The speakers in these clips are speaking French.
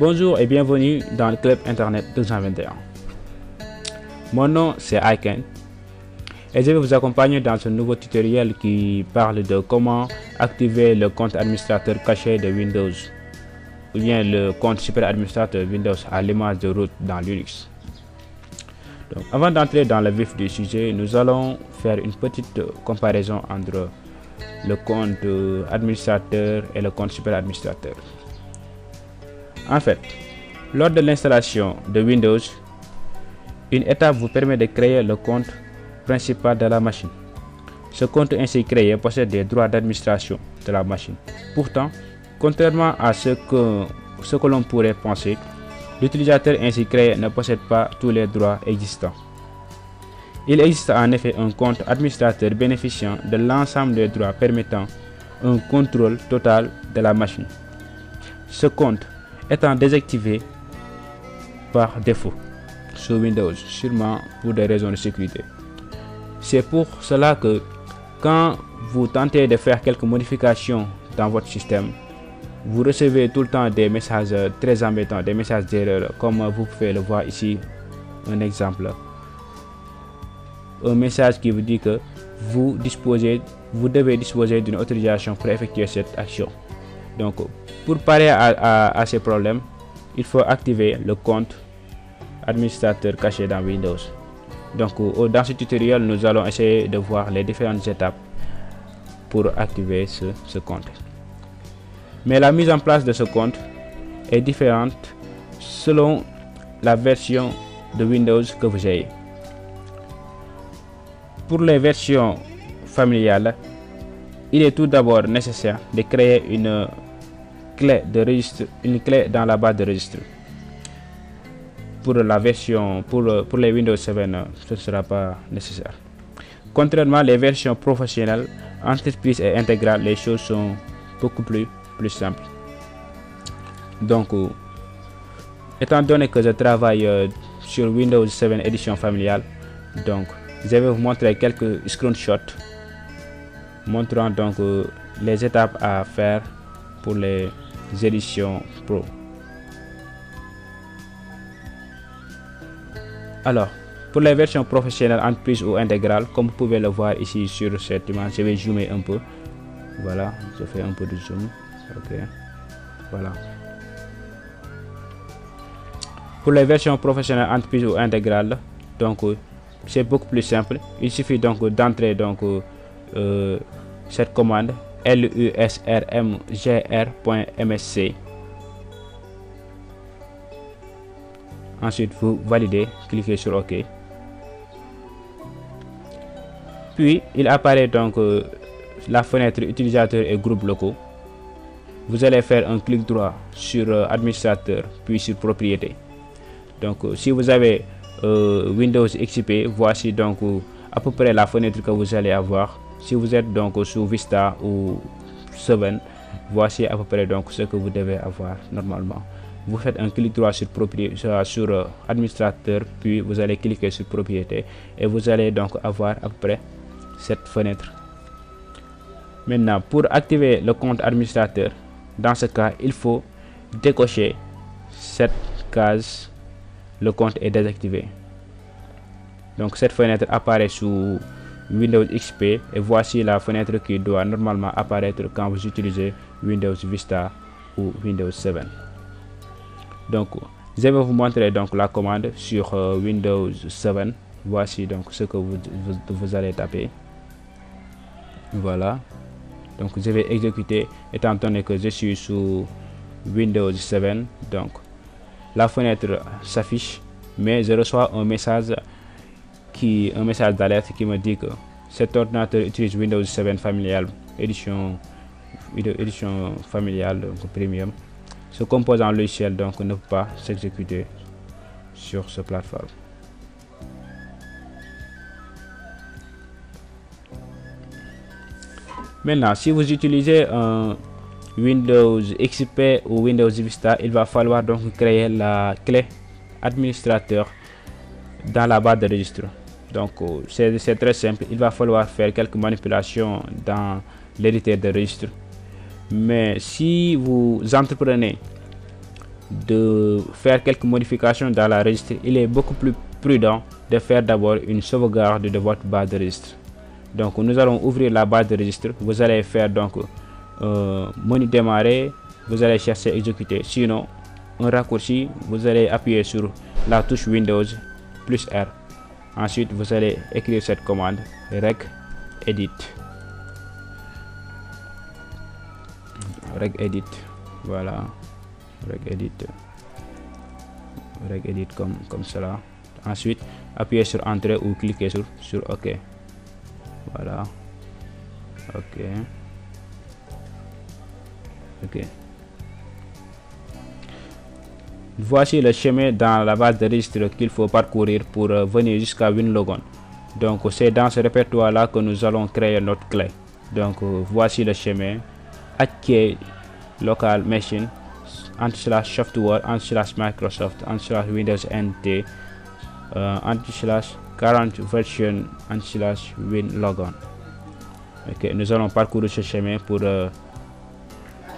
Bonjour et bienvenue dans le Club Internet 221. Mon nom c'est Aiken et je vais vous accompagner dans ce nouveau tutoriel qui parle de comment activer le compte administrateur caché de Windows ou bien le compte super administrateur Windows à l'image de root dans Linux. Donc, avant d'entrer dans le vif du sujet, nous allons faire une petite comparaison entre le compte administrateur et le compte super administrateur. En fait, lors de l'installation de Windows, une étape vous permet de créer le compte principal de la machine. Ce compte ainsi créé possède des droits d'administration de la machine. Pourtant, contrairement à ce que l'on pourrait penser, l'utilisateur ainsi créé ne possède pas tous les droits existants. Il existe en effet un compte administrateur bénéficiant de l'ensemble des droits permettant un contrôle total de la machine. Ce compte étant désactivé par défaut sur Windows, sûrement pour des raisons de sécurité. C'est pour cela que quand vous tentez de faire quelques modifications dans votre système, vous recevez tout le temps des messages très embêtants, des messages d'erreur, comme vous pouvez le voir ici. Un exemple, un message qui vous dit que vous devez disposer d'une autorisation pour effectuer cette action. Donc, pour parer à ces problèmes, il faut activer le compte administrateur caché dans Windows. Donc, dans ce tutoriel, nous allons essayer de voir les différentes étapes pour activer ce compte. Mais la mise en place de ce compte est différente selon la version de Windows que vous ayez. Pour les versions familiales, il est tout d'abord nécessaire de créer une clé de registre, une clé dans la base de registre. Pour la version pour les Windows 7, ce ne sera pas nécessaire. Contrairement les versions professionnelles, entreprise et intégrale, les choses sont beaucoup plus simples. Donc, étant donné que je travaille sur Windows 7 édition familiale, donc je vais vous montrer quelques screenshots montrant donc les étapes à faire pour les éditions Pro. Alors, pour les versions professionnelles, entreprise ou intégrale, comme vous pouvez le voir ici sur cette image, je vais zoomer un peu. Voilà, je fais un peu de zoom. Ok, voilà. Pour les versions professionnelles, entreprise ou intégrale, donc c'est beaucoup plus simple. Il suffit donc d'entrer donc cette commande lusrmgr.msc. Ensuite, vous validez, cliquez sur OK. Puis, il apparaît donc la fenêtre utilisateur et groupes locaux. Vous allez faire un clic droit sur administrateur, puis sur propriété. Donc, si vous avez Windows XP, voici donc à peu près la fenêtre que vous allez avoir. Si vous êtes donc sous Vista ou 7, voici à peu près donc ce que vous devez avoir normalement. Vous faites un clic droit sur administrateur, puis vous allez cliquer sur propriété et vous allez donc avoir à peu près cette fenêtre. Maintenant, pour activer le compte administrateur, dans ce cas, il faut décocher cette case. Le compte est désactivé. Donc cette fenêtre apparaît sous Windows XP et voici la fenêtre qui doit normalement apparaître quand vous utilisez Windows Vista ou Windows 7. Donc je vais vous montrer donc la commande sur Windows 7. Voici donc ce que vous allez taper. Voilà. Donc je vais exécuter étant donné que je suis sous Windows 7. Donc la fenêtre s'affiche, mais je reçois un message d'alerte qui me dit que cet ordinateur utilise Windows 7 familial édition familiale donc premium. Ce composant logiciel donc ne peut pas s'exécuter sur ce plateforme. Maintenant, si vous utilisez un Windows XP ou Windows Vista, il va falloir donc créer la clé administrateur dans la barre de registre. Donc c'est très simple, il va falloir faire quelques manipulations dans l'éditeur de registre. Mais si vous entreprenez de faire quelques modifications dans la registre, il est beaucoup plus prudent de faire d'abord une sauvegarde de votre base de registre. Donc nous allons ouvrir la base de registre. Vous allez faire donc menu démarrer, vous allez chercher exécuter, sinon un raccourci, vous allez appuyer sur la touche Windows plus R. Ensuite vous allez écrire cette commande regedit. Regedit, voilà, regedit comme cela. Ensuite appuyez sur entrée ou cliquez sur OK. Voilà, OK. Voici le chemin dans la base de registre qu'il faut parcourir pour venir jusqu'à WinLogon. Donc c'est dans ce répertoire là que nous allons créer notre clé. Donc voici le chemin. Acquis local machine /software /Microsoft /Windows NT /current version /WinLogon. Ok, nous allons parcourir ce chemin pour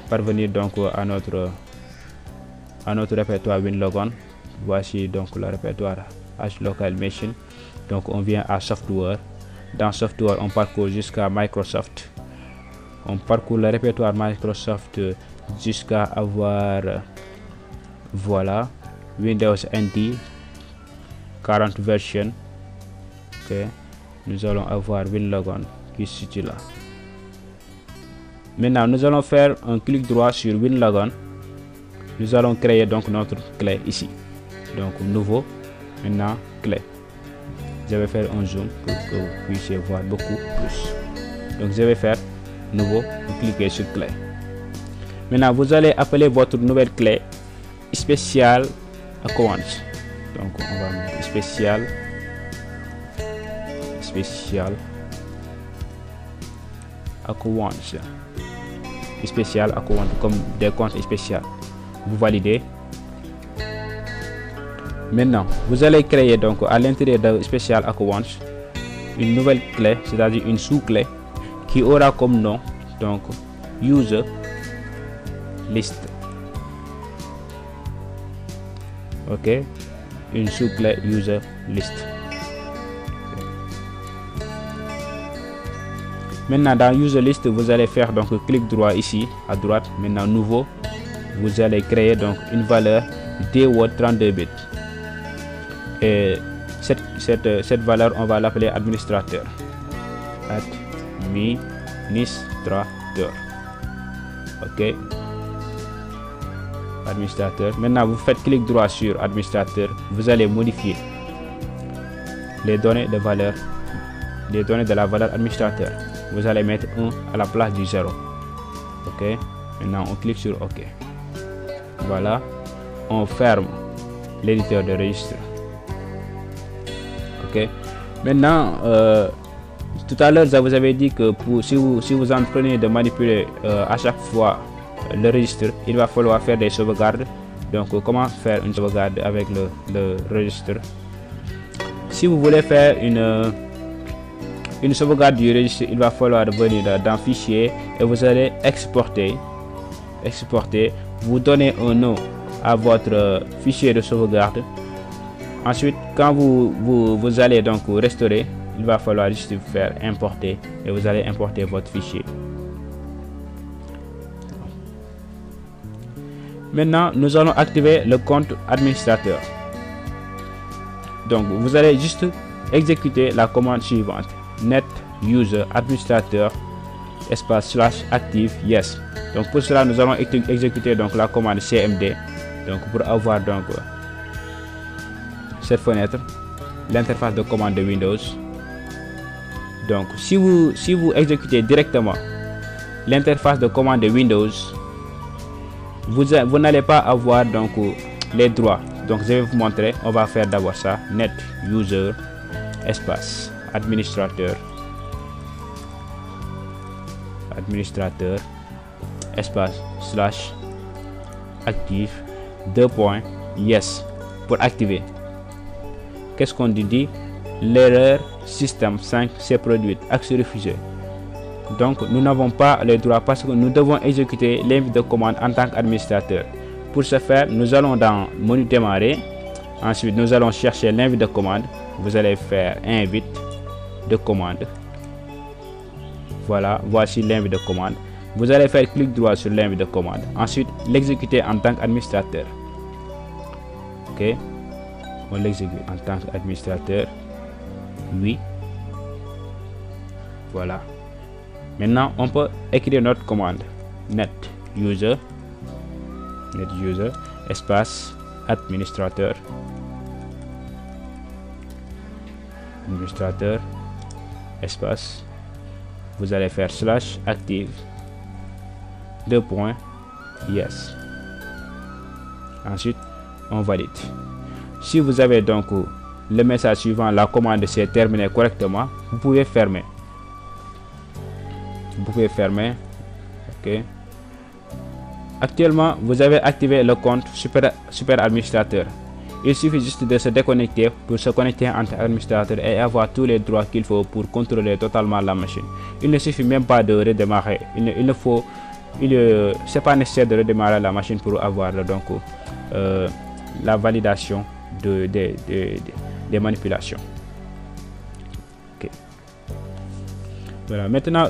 parvenir donc à notre répertoire WinLogon. Voici donc le répertoire local machine. Donc on vient à software. Dans software on parcourt jusqu'à Microsoft. On parcourt le répertoire Microsoft jusqu'à avoir voilà Windows NT current version. Ok, nous allons avoir WinLogon qui se situe là. Maintenant nous allons faire un clic droit sur WinLogon. Nous allons créer donc notre clé ici. Donc nouveau, maintenant clé. Je vais faire un zoom pour que vous puissiez voir beaucoup plus. Donc je vais faire nouveau, vous cliquez sur clé. Maintenant vous allez appeler votre nouvelle clé spécial account. Donc on va mettre spécial account, spécial account comme des comptes spéciaux. Vous validez. Maintenant vous allez créer donc à l'intérieur de spécial account une nouvelle clé, c'est-à-dire une sous-clé qui aura comme nom donc user list. Ok, une sous-clé user list. Maintenant dans user list vous allez faire donc clic droit ici à droite. Maintenant nouveau, vous allez créer donc une valeur dword 32 bits et cette valeur on va l'appeler administrateur. Ok, administrateur. Maintenant vous faites clic droit sur administrateur, vous allez modifier les données de la valeur administrateur. Vous allez mettre 1 à la place du 0. Ok, maintenant on clique sur OK. Voilà, on ferme l'éditeur de registre. Ok, maintenant tout à l'heure je vous avais dit que si vous entreprenez de manipuler à chaque fois le registre, il va falloir faire des sauvegardes. Donc comment faire une sauvegarde avec le registre? Si vous voulez faire une sauvegarde du registre, il va falloir venir dans fichier et vous allez exporter. Vous donnez un nom à votre fichier de sauvegarde. Ensuite quand vous allez donc restaurer, il va falloir juste faire importer et vous allez importer votre fichier. Maintenant nous allons activer le compte administrateur. Donc vous allez juste exécuter la commande suivante: net user administrateur /active yes. Donc pour cela nous allons exécuter donc la commande cmd donc pour avoir donc cette fenêtre, l'interface de commande de Windows. Donc si vous exécutez directement l'interface de commande de Windows, vous n'allez pas avoir donc les droits. Donc je vais vous montrer. On va faire d'abord ça: net user administrateur /active yes pour activer. Qu'est-ce qu'on dit? L'erreur système 5 s'est produite, accès refusé. Donc nous n'avons pas les droits parce que nous devons exécuter l'invite de commande en tant qu'administrateur. Pour ce faire, nous allons dans menu démarrer. Ensuite, nous allons chercher l'invite de commande. Vous allez faire invite de commande. Voilà, voici l'invite de commande. Vous allez faire clic droit sur l'invite de commande. Ensuite, l'exécuter en tant qu'administrateur. Ok, on l'exécute en tant qu'administrateur. Oui. Voilà. Maintenant, on peut écrire notre commande net user espace administrateur espace. Vous allez faire slash active 2 points yes. Ensuite, on valide. Si vous avez donc le message suivant, la commande s'est terminée correctement, vous pouvez fermer. Ok. Actuellement, vous avez activé le compte super administrateur. Il suffit juste de se déconnecter pour se connecter entre administrateurs et avoir tous les droits qu'il faut pour contrôler totalement la machine. Il ne suffit même pas de redémarrer. C'est pas nécessaire de redémarrer la machine pour avoir donc la validation des manipulations. Okay. Voilà. Maintenant,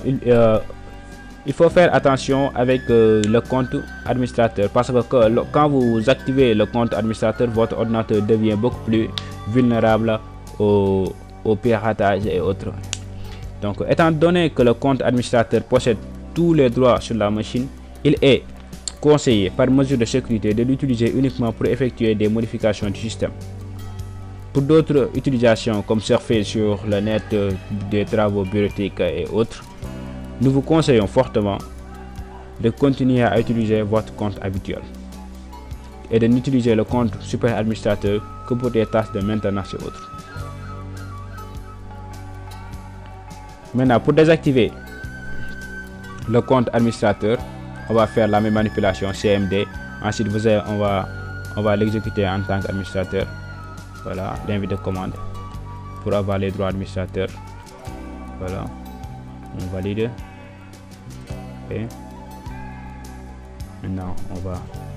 il faut faire attention avec le compte administrateur, parce que quand vous activez le compte administrateur, votre ordinateur devient beaucoup plus vulnérable au piratage et autres. Donc, étant donné que le compte administrateur possède tous les droits sur la machine, il est conseillé par mesure de sécurité de l'utiliser uniquement pour effectuer des modifications du système. Pour d'autres utilisations comme surfer sur le net, des travaux bureautiques et autres, nous vous conseillons fortement de continuer à utiliser votre compte habituel et de n'utiliser le compte super administrateur que pour des tâches de maintenance et autres. Maintenant, pour désactiver le compte administrateur, on va faire la même manipulation CMD. Ensuite, on va l'exécuter en tant qu'administrateur. Voilà, l'invite de commande pour avoir les droits administrateurs. Voilà, on valide. Okay. Maintenant,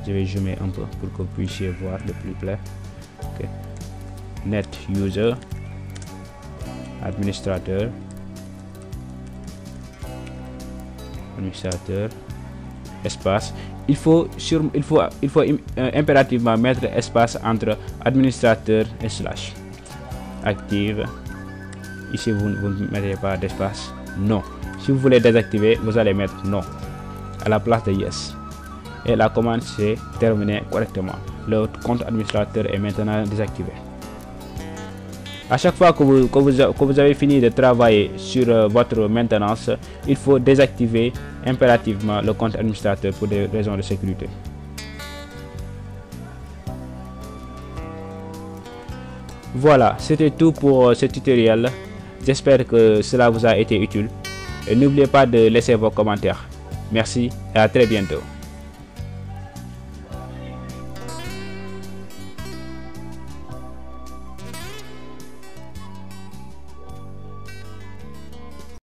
je vais zoomer un peu pour que vous puissiez voir de plus près. Okay. Net user administrateur espace. Il faut impérativement mettre espace entre administrateur et slash active. Ici, vous ne mettez pas d'espace. Non. Si vous voulez désactiver, vous allez mettre non à la place de yes. Et la commande s'est terminée correctement. Le compte administrateur est maintenant désactivé. À chaque fois que vous avez fini de travailler sur votre maintenance, il faut désactiver impérativement le compte administrateur pour des raisons de sécurité. Voilà, c'était tout pour ce tutoriel. J'espère que cela vous a été utile. Et n'oubliez pas de laisser vos commentaires. Merci et à très bientôt.